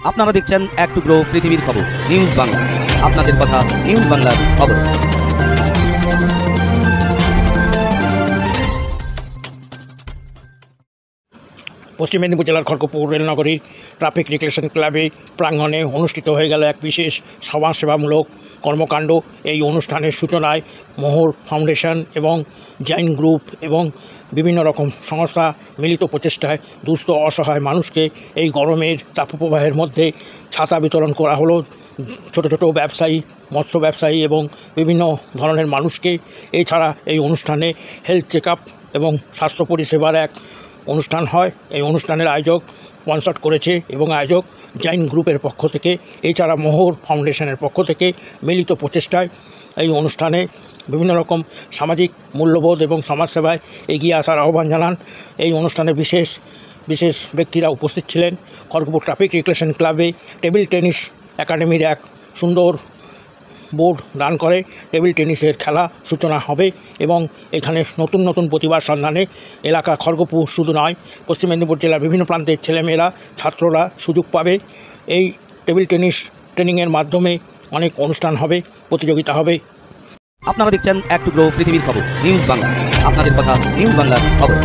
আপনারা দেখছেন এক টুকরো পৃথিবীর খবর নিউজ বাংলা। আপনাদের কথা নিউজ বাংলার খবর। পশ্চিম মেদিনীপুর জেলার খড়গপুর রেলনগরীর ট্রাফিক রিক্রিয়েশন ক্লাবে প্রাঙ্গণে অনুষ্ঠিত হয়ে গেল এক বিশেষ সমাজসেবামূলক কর্মকাণ্ড। এই অনুষ্ঠানের সূচনায় মোহর ফাউন্ডেশন এবং জৈন গ্রুপ এবং বিভিন্ন রকম সংস্থা মিলিত প্রচেষ্টায় দুস্থ অসহায় মানুষকে এই গরমের তাপপ্রবাহের মধ্যে ছাতা বিতরণ করা হলো। ছোট ছোট ব্যবসায়ী, মৎস্য ব্যবসায়ী এবং বিভিন্ন ধরনের মানুষকে। এছাড়া এই অনুষ্ঠানে হেলথ চেক আপ এবং স্বাস্থ্য পরিষেবার এক অনুষ্ঠান হয়। এই অনুষ্ঠানের আয়োজক স্পন্সর করেছে এবং আয়োজক জৈন গ্রুপের পক্ষ থেকে, এছাড়া মোহর ফাউন্ডেশনের পক্ষ থেকে মিলিত প্রচেষ্টায় এই অনুষ্ঠানে বিভিন্ন রকম সামাজিক মূল্যবোধ এবং সমাজসেবায় এগিয়ে আসার আহ্বান জানান। এই অনুষ্ঠানে বিশেষ বিশেষ ব্যক্তিরা উপস্থিত ছিলেন। খড়গপুর ট্রাফিক রিক্রিয়েশন ক্লাবে টেবিল টেনিস একাডেমির এক সুন্দর বোর্ড দান করে টেবিল টেনিসের খেলা সূচনা হবে এবং এখানে নতুন নতুন প্রতিভার সন্ধানে এলাকা খড়গপুর শুধু নয়, পশ্চিম মেদিনীপুর জেলার বিভিন্ন প্রান্তের ছেলেমেয়েরা, ছাত্ররা সুযোগ পাবে। এই টেবিল টেনিস ট্রেনিংয়ের মাধ্যমে অনেক অনুষ্ঠান হবে, প্রতিযোগিতা হবে। আপনারা দেখছেন এক টুকরো পৃথিবীর খবর নিউজ বাংলা। আপনাদের কথা নিউজ বাংলার খবর।